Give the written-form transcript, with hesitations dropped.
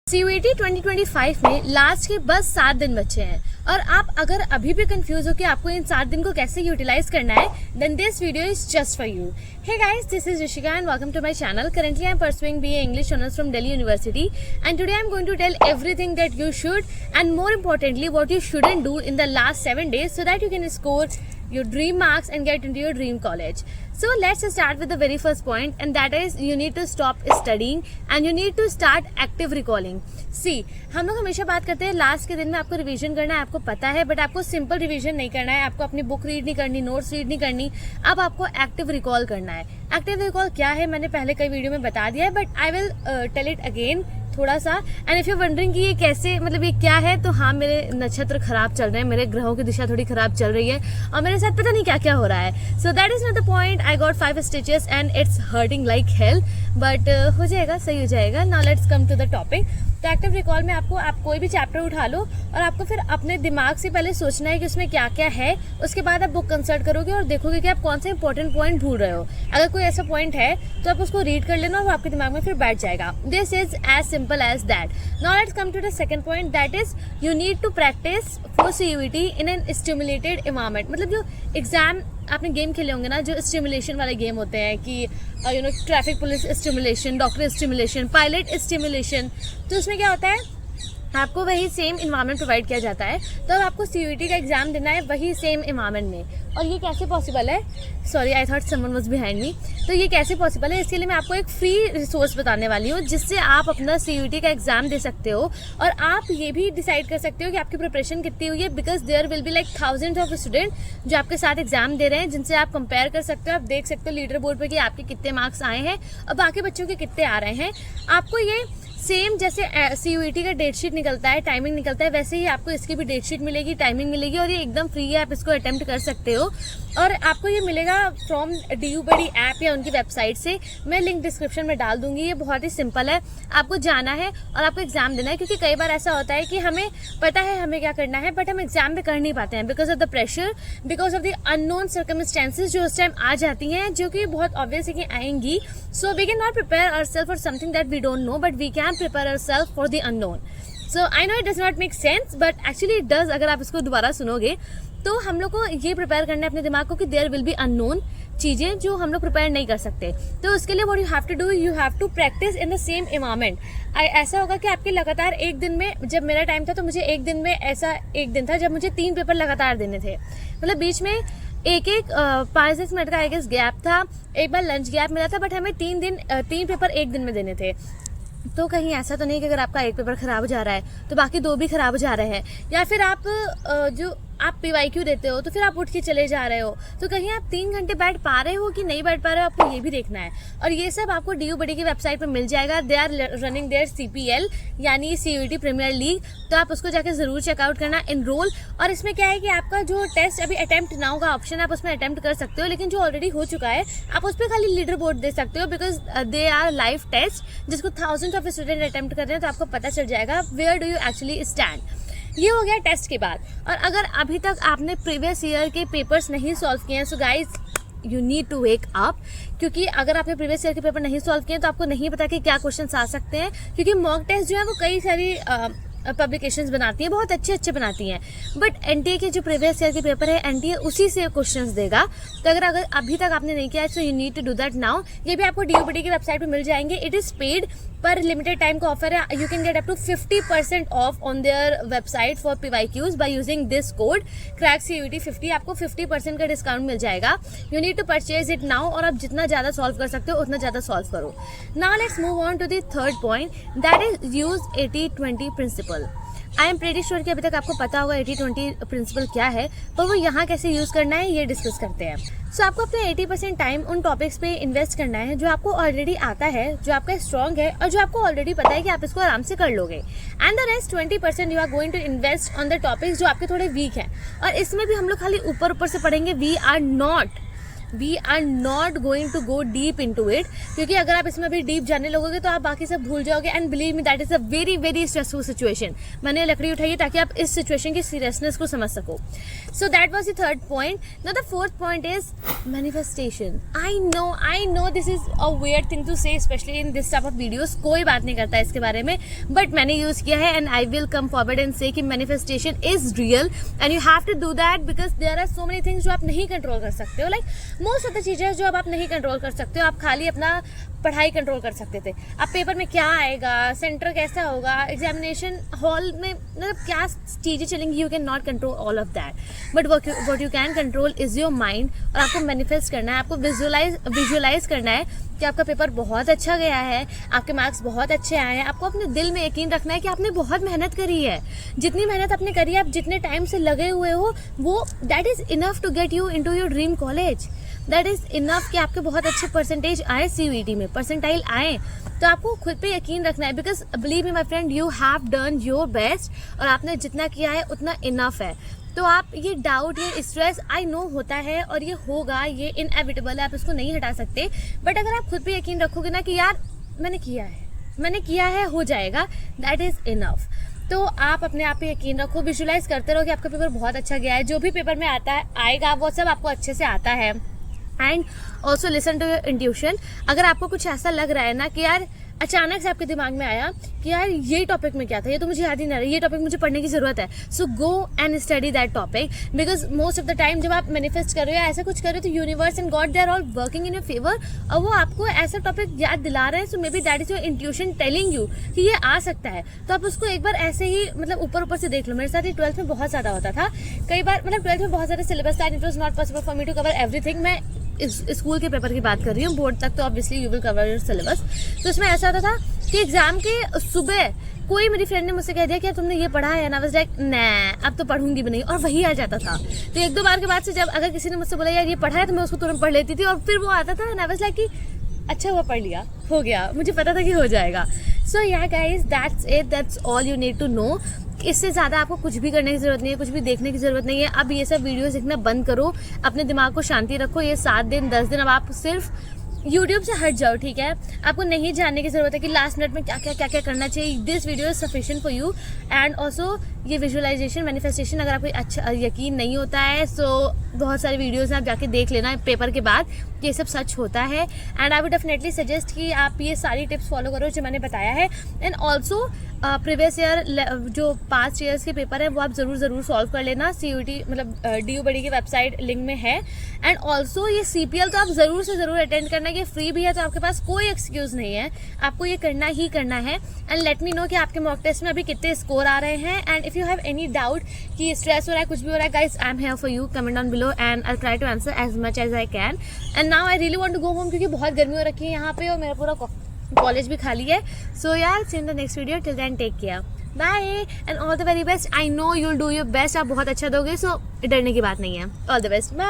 CUET 2025 में last के बस 7 दिन बचे हैं और आप अगर अभी भी कंफ्यूज हो कि आपको इन 7 दिन को कैसे यूटिलाइज करना है, then this video is just for you. Hey guys, this is Rishika and welcome to my channel. Currently I am pursuing BA English Honors from Delhi University and today I am going to tell everything that you should and more importantly what you shouldn't do in the last 7 days so that you can score your dream marks and get into your dream college. So let's start with the very first point and that is you need to stop studying and you need to start active recalling. See, हम लोग हमेशा बात करते हैं last के दिन में आपको रिवीजन करना है, आपको पता है, बट आपको सिंपल रिवीजन नहीं करना है, आपको अपनी बुक रीड नहीं करनी, नोट्स रीड नहीं करनी, अब आपको एक्टिव रिकॉल करना है। एक्टिव रिकॉल क्या है मैंने पहले कई वीडियो में बता दिया है, but I will tell it again थोड़ा सा। एंड इफ यू वंडरिंग कि ये कैसे, मतलब ये क्या है, तो हाँ, मेरे नक्षत्र खराब चल रहे हैं, मेरे ग्रहों की दिशा थोड़ी खराब चल रही है और मेरे साथ पता नहीं क्या क्या हो रहा है। So that is not the point. I got 5 stitches and it's hurting like hell, but हो जाएगा, सही हो जाएगा। Now let's come to the topic. तो एक्टिव रिकॉल में आपको आप कोई भी चैप्टर उठा लो और आपको फिर अपने दिमाग से पहले सोचना है कि उसमें क्या क्या है, उसके बाद आप बुक कंसल्ट करोगे और देखोगे कि आप कौन से इंपॉर्टेंट पॉइंट भूल रहे हो। अगर कोई ऐसा पॉइंट है तो आप उसको रीड कर लेना और वो आपके दिमाग में फिर बैठ जाएगा। This is as simple as that. Now let's come to the second point, that is you need to practice for CUET in an stimulated environment. मतलब जो एग्जाम आपने गेम खेले होंगे ना, जो स्टिमुलेशन वाले गेम होते हैं कि you know traffic police stimulation, doctor stimulation, pilot stimulation, तो उसमें क्या होता है, आपको वही सेम इन्वायरमेंट प्रोवाइड किया जाता है। तो अब आपको CUET का एग्जाम देना है वही सेम इन्वायरमेंट में। और ये कैसे पॉसिबल है, sorry I thought someone was behind me, तो ये कैसे पॉसिबल है, इसके लिए मैं आपको एक फ्री रिसोर्स बताने वाली हूँ जिससे आप अपना CUET का एग्जाम दे सकते हो और आप ये भी डिसाइड कर सकते हो कि आपकी प्रिपरेशन कितनी हुई है, because there will be like thousands of student जो आपके साथ एग्जाम दे रहे हैं, जिनसे आप कंपेयर कर सकते हो। आप देख सकते हो लीडर बोर्ड पर कि आपके कितने मार्क्स आए हैं और बाकी बच्चों के कितने आ रहे हैं। आपको ये सेम जैसे CUET का डेट शीट निकलता है, टाइमिंग निकलता है, वैसे ही आपको इसकी भी डेट शीट मिलेगी, टाइमिंग मिलेगी और ये एकदम फ्री है, आप इसको अटेम्प्ट कर सकते हो। और आपको ये मिलेगा फ्रॉम DUBuddy ऐप या उनकी वेबसाइट से। मैं लिंक डिस्क्रिप्शन में डाल दूंगी। ये बहुत ही सिंपल है, आपको जाना है और आपको एग्जाम देना है, क्योंकि कई बार ऐसा होता है कि हमें पता है हमें क्या करना है, बट हम एग्जाम में कर नहीं पाते हैं because of the pressure, because of the unknown circumstances जो उस टाइम आ जाती हैं, जो कि बहुत ऑब्वियस है कि आएंगी। So we can not prepare ourself for something that we don't know, but we can prepare ourself for the unknown. So I know it does not make sense, but actually it does. अगर आप इसको दोबारा सुनोगे तो हम लोग को ये प्रिपेयर करना है अपने दिमाग को कि देयर विल बी अननोन चीजें जो हम लोग प्रिपेयर नहीं कर सकते। तो उसके लिए what you have to do, you have to practice in the same environment. ऐसा होगा कि आपके लगातार एक दिन में, जब मेरा टाइम था तो मुझे एक दिन में, ऐसा एक दिन था जब मुझे 3 पेपर लगातार देने थे। मतलब बीच में एक 5-6 मिनट का आई गेस गैप था, एक बार लंच गैप मिला था, बट हमें 3 पेपर एक दिन में देने थे। तो कहीं ऐसा तो नहीं कि अगर आपका एक पेपर खराब हो जा रहा है तो बाकी 2 भी खराब हो जा रहे हैं, या फिर आप जो आप PYQ देते हो तो फिर आप उठ के चले जा रहे हो, तो कहीं आप 3 घंटे बैठ पा रहे हो कि नहीं बैठ पा रहे हो, आपको ये भी देखना है। और ये सब आपको DUBuddy की वेबसाइट पे मिल जाएगा। They are running their CPL यानी CUET प्रीमियर लीग, तो आप उसको जाके जरूर चेकआउट करना, इनरोल। और इसमें क्या है कि आपका जो टेस्ट अभी अटेम्प्ट नाउ का ऑप्शन है, आप उसमें अटेम्प्ट कर सकते हो, लेकिन जो ऑलरेडी हो चुका है आप उस पर खाली लीडर बोर्ड दे सकते हो, because they are live test जिसको थाउजेंड्स ऑफ स्टूडेंट अटेम्प्ट कर रहे हैं, तो आपको पता चल जाएगा where do you actually stand. ये हो गया टेस्ट के बाद। और अगर अभी तक आपने प्रीवियस ईयर के पेपर्स नहीं सॉल्व किए हैं, so guys you need to wake up, क्योंकि अगर आपने प्रीवियस ईयर के पेपर नहीं सॉल्व किए तो आपको नहीं पता कि क्या क्वेश्चंस आ सकते हैं, क्योंकि मॉक टेस्ट जो है वो कई सारी पब्लिकेशंस बनाती है, बहुत अच्छे बनाती हैं, बट NTA के जो प्रीवियस ईयर के पेपर है NTA उसी से क्वेश्चंस देगा। तो अगर अभी तक आपने नहीं किया है so you need to do that now. ये भी आपको DUBuddy की वेबसाइट पे मिल जाएंगे। इट इज पेड, पर लिमिटेड टाइम का ऑफर है। You can get up to 50% off on their website for PYQs by using this code CRACKCUET50। आपको 50% का डिस्काउंट मिल जाएगा। You need to purchase it now, और आप जितना ज़्यादा सॉल्व कर सकते हो उतना ज़्यादा सॉल्व करो। Now let's move on to the third point, that is use 80-20 principle. I am pretty sure कि अभी तक आपको पता होगा 80-20 प्रिंसिपल क्या है, पर वो यहाँ कैसे यूज़ करना है ये डिस्कस करते हैं। सो आपको अपने 80% टाइम उन टॉपिक्स पे इन्वेस्ट करना है जो आपको ऑलरेडी आता है, जो आपका स्ट्रॉन्ग है और जो आपको ऑलरेडी पता है कि आप इसको आराम से कर लोगे। And the rest 20% you are going to invest on the topics जो आपके थोड़े वीक हैं। और इसमें भी हम लोग खाली ऊपर से पढ़ेंगे, we are not we are not going to go deep into it, क्योंकि अगर आप इसमें अभी डीप जानने लगोगे तो आप बाकी सब भूल जाओगे, and believe me that is a very very stressful situation. मैंने लकड़ी उठाई है ताकि आप इस सिचुएशन की सीरियसनेस को समझ सको। So that was the third point. Now the fourth point is manifestation. I know this is a weird thing to say, especially in this type of videos. कोई बात नहीं करता इसके बारे में, बट मैंने यूज किया है, and I will come forward and say कि manifestation is real and you have to do that, because there are so many things जो आप नहीं कंट्रोल कर सकते हो। लाइक मोस्ट ऑफ द चीजें जो अब आप नहीं कंट्रोल कर सकते हो, आप खाली अपना पढ़ाई कंट्रोल कर सकते थे। अब पेपर में क्या आएगा, सेंटर कैसा होगा, एग्जामिनेशन हॉल में मतलब क्या चीज़ें चलेंगी, you can not control all of that, but what you can control is your mind. और आपको मैनिफेस्ट करना है, आपको विजुअलाइज करना है कि आपका पेपर बहुत अच्छा गया है, आपके मार्क्स बहुत अच्छे आए हैं। आपको अपने दिल में यकीन रखना है कि आपने बहुत मेहनत करी है। जितनी मेहनत आपने करी है, आप जितने टाइम से लगे हुए हो, वो that is enough to get you into your dream college. That is enough कि आपके बहुत अच्छे परसेंटेज आए, CUET में परसेंटाइल आए, तो आपको खुद पे यकीन रखना है, because believe me my friend, you have done your best, और आपने जितना किया है उतना इनफ है। तो आप ये डाउट, ये स्ट्रेस आई नो होता है और ये होगा, ये इनएविटेबल है, आप इसको नहीं हटा सकते, बट अगर आप खुद पे यकीन रखोगे ना कि यार मैंने किया है, हो जाएगा, दैट इज इनफ। तो आप अपने आप पे यकीन रखो, विजुअलाइज करते रहो कि आपका पेपर बहुत अच्छा गया है। जो भी पेपर में आता है आएगा, वो सब आपको अच्छे से आता है। And also listen to your intuition. अगर आपको कुछ ऐसा लग रहा है ना कि यार अचानक से आपके दिमाग में आया कि यार ये टॉपिक में क्या था, ये तो मुझे याद ही नहीं आ रहा, ये टॉपिक मुझे पढ़ने की जरूरत है, so go and study that topic, because most of the time जब आप मैनिफेस्ट कर रहे हो या ऐसा कुछ कर रहे हो तो universe and God they are all working in your favour, और वो आपको ऐसा टॉपिक याद दिला रहे हैं। So maybe that is your intuition telling you कि ये आ सकता है। तो आप उसको एक बार ऐसे ही मतलब ऊपर से देख लो। मेरे साथ ही 12th में बहुत ज़्यादा होता था, कई बार मतलब 12th में बहुत ज़्यादा सिलेबस था, it was not possible for me to cover everything. मैं स्कूल के पेपर की बात कर रही हूँ, बोर्ड तक तो obviously you will cover your syllabus. तो इसमें ऐसा होता था कि एग्जाम के सुबह कोई मेरी फ्रेंड ने मुझसे कह दिया कि तुमने ये पढ़ा है, and I was like nah, अब तो पढ़ूंगी भी नहीं, और वही आ जाता था। तो एक दो बार के बाद से जब अगर किसी ने मुझसे बोला यार ये पढ़ा है, तो मैं उसको तुरंत पढ़ लेती थी, और फिर वो आता था एंड आई वाज लाइक कि अच्छा हुआ पढ़ लिया, हो गया, मुझे पता था कि हो जाएगा। So yeah guys, that's it, that's all you need to know. इससे ज़्यादा आपको कुछ भी करने की ज़रूरत नहीं है, कुछ भी देखने की ज़रूरत नहीं है। अब ये सब वीडियोस देखना बंद करो, अपने दिमाग को शांति रखो। ये 7 दिन 10 दिन अब आप सिर्फ यूट्यूब से हट जाओ, ठीक है। आपको नहीं जानने की ज़रूरत है कि लास्ट मिनट में क्या क्या करना चाहिए। This video is sufficient for you. And also ये विजुअलाइजेशन, मैनिफेस्टेशन, अगर आपको अच्छा यकीन नहीं होता है, सो बहुत सारे वीडियोस आप जाके देख लेना पेपर के बाद, ये सब सच होता है। And I would definitely suggest कि आप ये सारी टिप्स फॉलो करो जो मैंने बताया है। एंड ऑल्सो प्रीवियस ईयर जो पास्ट ईयर्स के पेपर है वो आप ज़रूर सॉल्व कर लेना। CUET मतलब DU बड़ी की वेबसाइट लिंक में है। एंड ऑल्सो ये CPL तो आप ज़रूर से ज़रूर अटेंड करना, ये फ्री भी है, तो आपके पास कोई एक्सक्यूज़ नहीं है, आपको ये करना ही करना है। एंड लेट मी नो कि आपके मॉक टेस्ट में अभी कितने स्कोर आ रहे हैं। And if you have any doubt कि स्ट्रेस हो रहा है, कुछ भी हो रहा है, guys I am here for you, comment down below and I try to answer as much as I can. And now I really want to go home, क्योंकि बहुत गर्मी हो रखी है यहाँ पे और मेरा पूरा कॉलेज भी खाली है। सो यार, see in the next video, till then take care, bye and all the very best. I know you will do your best, आप बहुत अच्छा दोगे, सो डरने की बात नहीं है। All the best, bye.